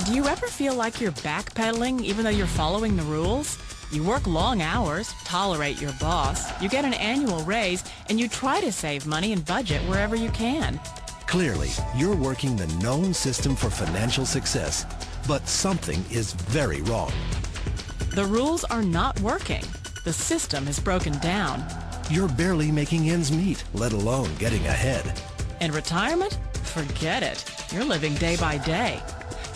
Do you ever feel like you're backpedaling even though you're following the rules? You work long hours, tolerate your boss, you get an annual raise, and you try to save money and budget wherever you can. Clearly, you're working the known system for financial success, but something is very wrong. The rules are not working. The system is broken down. You're barely making ends meet, let alone getting ahead. And retirement? Forget it. You're living day by day.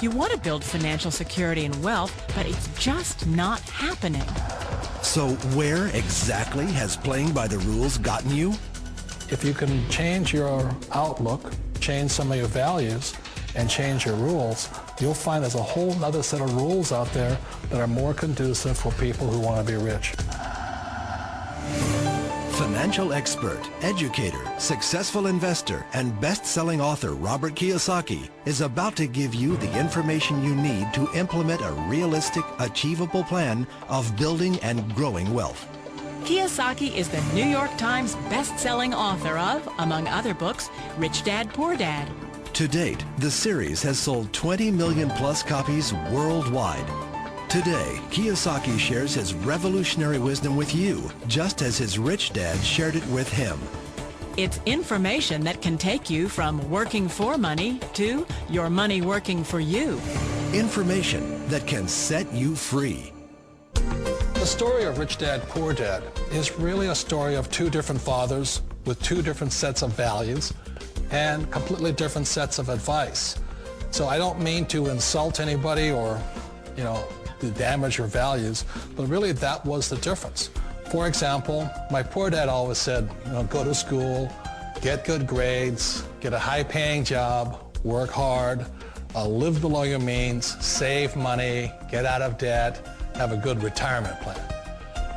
You want to build financial security and wealth, but it's just not happening. So where exactly has playing by the rules gotten you? If you can change your outlook, change some of your values, and change your rules, you'll find there's a whole other set of rules out there that are more conducive for people who want to be rich. Financial expert, educator, successful investor, and best-selling author Robert Kiyosaki is about to give you the information you need to implement a realistic, achievable plan of building and growing wealth. Kiyosaki is the New York Times best-selling author of, among other books, Rich Dad, Poor Dad. To date, the series has sold 20 million plus copies worldwide. Today, Kiyosaki shares his revolutionary wisdom with you, just as his rich dad shared it with him. It's information that can take you from working for money to your money working for you. Information that can set you free. The story of Rich Dad, Poor Dad is really a story of two different fathers with two different sets of values and completely different sets of advice. So I don't mean to insult anybody or, to damage your values, but really that was the difference. For example, my poor dad always said, go to school, get good grades, get a high-paying job, work hard, live below your means, save money, get out of debt, have a good retirement plan.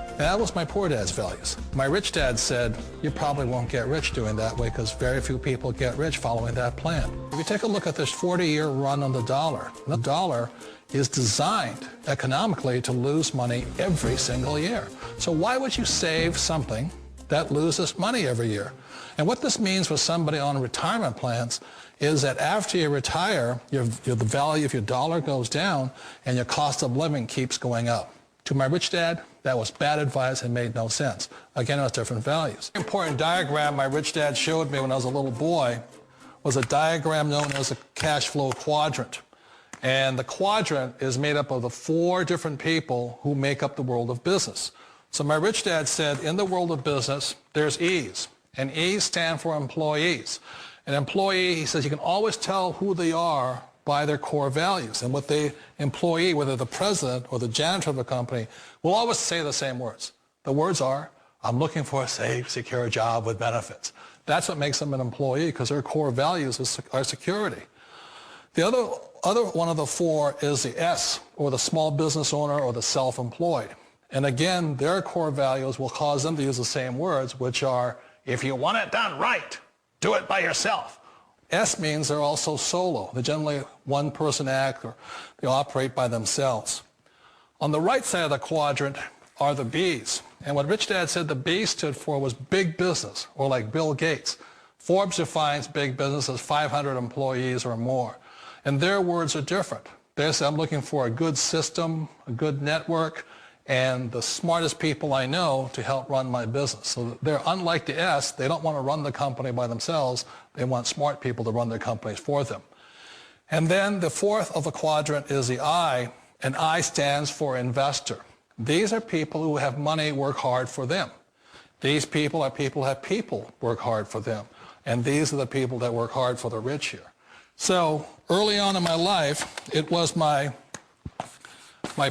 And that was my poor dad's values. My rich dad said, you probably won't get rich doing that way because very few people get rich following that plan. If you take a look at this 40-year run on the dollar is designed economically to lose money every single year. So why would you save something that loses money every year? And what this means for somebody on retirement plans is that after you retire, the value of your dollar goes down and your cost of living keeps going up. To my rich dad, that was bad advice and made no sense. Again, it was different values. An important diagram my rich dad showed me when I was a little boy was a diagram known as a cash flow quadrant. And the quadrant is made up of the 4 different people who make up the world of business. So my rich dad said, in the world of business, there's E's. And E's stand for employees. An employee, he says, you can always tell who they are by their core values. And what the employee, whether the president or the janitor of the company, will always say the same words. The words are, I'm looking for a safe, secure job with benefits. That's what makes them an employee, because their core values are security. The other one of the 4 is the S, or the small business owner or the self-employed. And again, their core values will cause them to use the same words, which are, if you want it done right, do it by yourself. S means they're also solo. They're generally one-person act, or they operate by themselves. On the right side of the quadrant are the B's. And what Rich Dad said the B stood for was big business, or like Bill Gates. Forbes defines big business as 500 employees or more. And their words are different. They say, I'm looking for a good system, a good network, and the smartest people I know to help run my business. So they're unlike the S. They don't want to run the company by themselves. They want smart people to run their companies for them. And then the 4th of the quadrant is the I, and I stands for investor. These are people who have money work hard for them. These people are people who have people work hard for them. And these are the people that work hard for the rich here. So early on in my life, it was my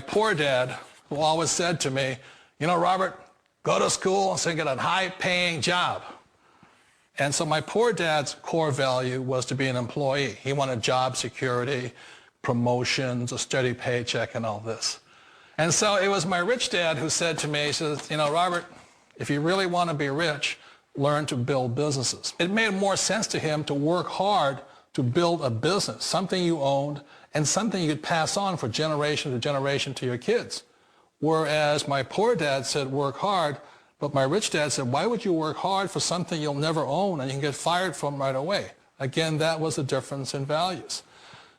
poor dad who always said to me, Robert, go to school and get a high-paying job. And so my poor dad's core value was to be an employee. He wanted job security, promotions, a steady paycheck, and all this. And so it was my rich dad who said to me, he says, Robert, if you really want to be rich, learn to build businesses. It made more sense to him to work hard to build a business, something you owned and something you could pass on for generation to generation to your kids. Whereas my poor dad said work hard, but my rich dad said, why would you work hard for something you'll never own and you can get fired from right away? Again, that was the difference in values.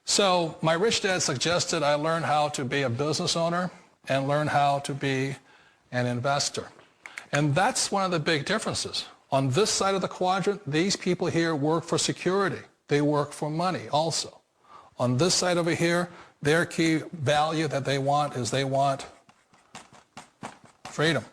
So my rich dad suggested I learn how to be a business owner and learn how to be an investor. And that's one of the big differences. On this side of the quadrant, these people here work for security. They work for money also. On this side over here, their key value that they want is they want freedom.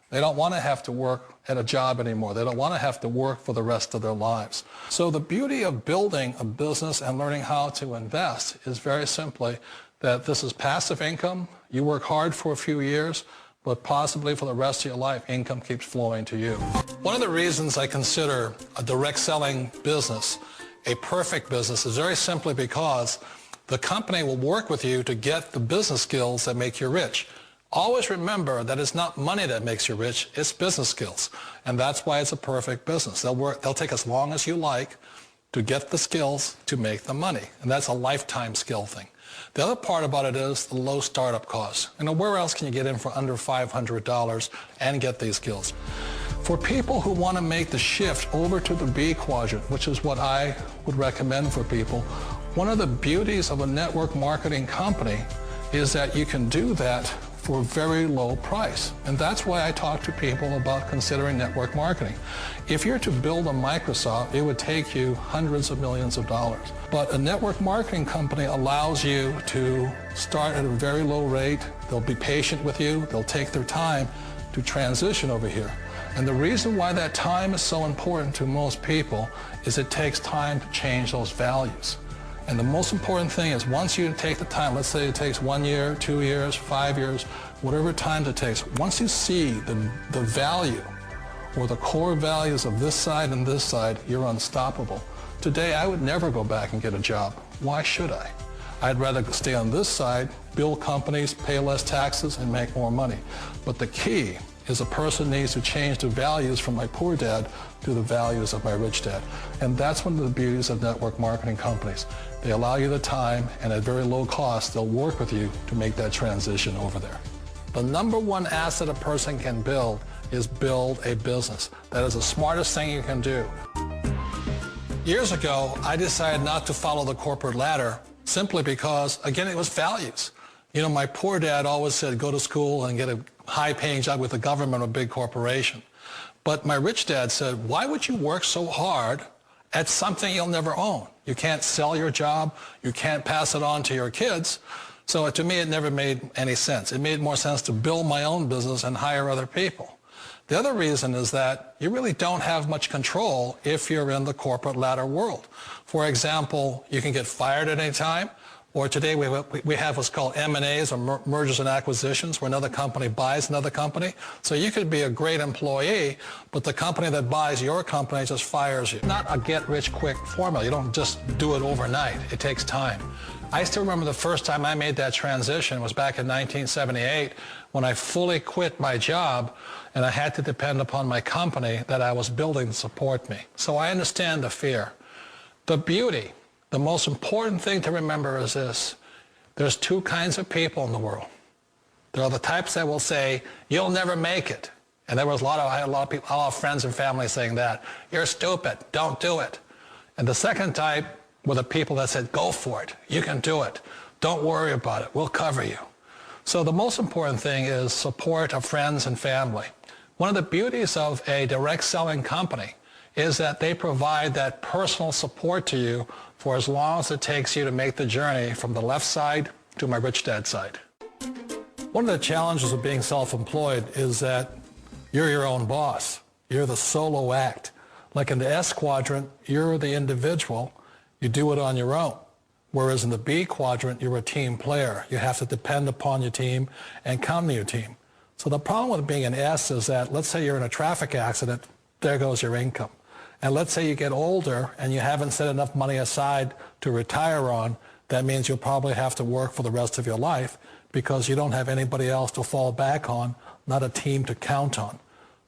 They don't want to have to work at a job anymore. They don't want to have to work for the rest of their lives. So the beauty of building a business and learning how to invest is very simply that this is passive income. You work hard for a few years, but possibly for the rest of your life, income keeps flowing to you. One of the reasons I consider a direct selling business a perfect business is very simply because the company will work with you to get the business skills that make you rich. Always remember that it's not money that makes you rich, it's business skills. And that's why it's a perfect business. They'll take as long as you like to get the skills to make the money. And that's a lifetime skill thing. The other part about it is the low startup costs. Where else can you get in for under $500 and get these skills? For people who want to make the shift over to the B quadrant, which is what I would recommend for people, one of the beauties of a network marketing company is that you can do that for a very low price. And that's why I talk to people about considering network marketing. If you're to build a Microsoft, it would take you hundreds of millions of dollars. But a network marketing company allows you to start at a very low rate. They'll be patient with you. They'll take their time to transition over here. And the reason why that time is so important to most people is it takes time to change those values. And the most important thing is once you take the time, let's say it takes 1 year, 2 years, 5 years, whatever time it takes, once you see the value or the core values of this side and this side, you're unstoppable. Today, I would never go back and get a job. Why should I? I'd rather stay on this side, build companies, pay less taxes, and make more money. But the key is a person needs to change the values from my poor dad to the values of my rich dad. And that's one of the beauties of network marketing companies. They allow you the time, and at very low cost, they'll work with you to make that transition over there. The number one asset a person can build is build a business. That is the smartest thing you can do. Years ago, I decided not to follow the corporate ladder simply because, again, it was values. My poor dad always said, go to school and get a high-paying job with the government or a big corporation. But my rich dad said, why would you work so hard at something you'll never own? You can't sell your job. You can't pass it on to your kids. So to me, it never made any sense. It made more sense to build my own business and hire other people. The other reason is that you really don't have much control if you're in the corporate ladder world. For example, you can get fired at any time. Or today we have what's called M&As, or mergers and acquisitions, where another company buys another company. So you could be a great employee, but the company that buys your company just fires you. Not a get-rich-quick formula. You don't just do it overnight. It takes time. I still remember the first time I made that transition was back in 1978 when I fully quit my job and I had to depend upon my company that I was building to support me. So I understand the fear. The beauty. The most important thing to remember is this. There's two kinds of people in the world. There are the types that will say, you'll never make it. And I had a lot of friends and family saying that. You're stupid. Don't do it. And the second type were the people that said, go for it. You can do it. Don't worry about it. We'll cover you. So the most important thing is support of friends and family. One of the beauties of a direct selling company is that they provide that personal support to you for as long as it takes you to make the journey from the left side to my rich dad side. One of the challenges of being self-employed is that you're your own boss. You're the solo act. Like in the S quadrant, you're the individual. You do it on your own. Whereas in the B quadrant, you're a team player. You have to depend upon your team and count on your team. So the problem with being an S is that, let's say you're in a traffic accident, there goes your income. And let's say you get older and you haven't set enough money aside to retire on, that means you'll probably have to work for the rest of your life because you don't have anybody else to fall back on, not a team to count on.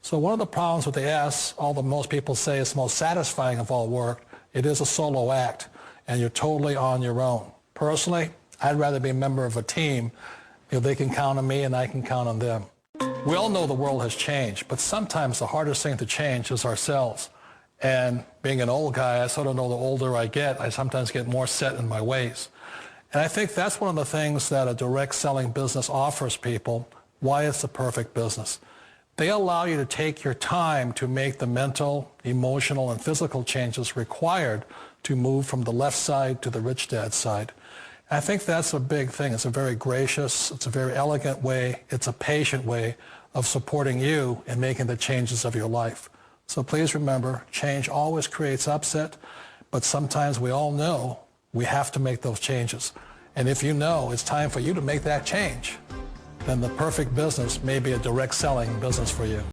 So one of the problems with the S, although most people say it's the most satisfying of all work, it is a solo act and you're totally on your own. Personally, I'd rather be a member of a team if they can count on me and I can count on them. We all know the world has changed, but sometimes the hardest thing to change is ourselves. And being an old guy, I sort of know the older I get, I sometimes get more set in my ways. And I think that's one of the things that a direct selling business offers people, why it's the perfect business. They allow you to take your time to make the mental, emotional, and physical changes required to move from the left side to the rich dad side. I think that's a big thing. It's a very gracious, it's a very elegant way, it's a patient way of supporting you in making the changes of your life. So please remember, change always creates upset, but sometimes we all know we have to make those changes. And if you know it's time for you to make that change, then the perfect business may be a direct selling business for you.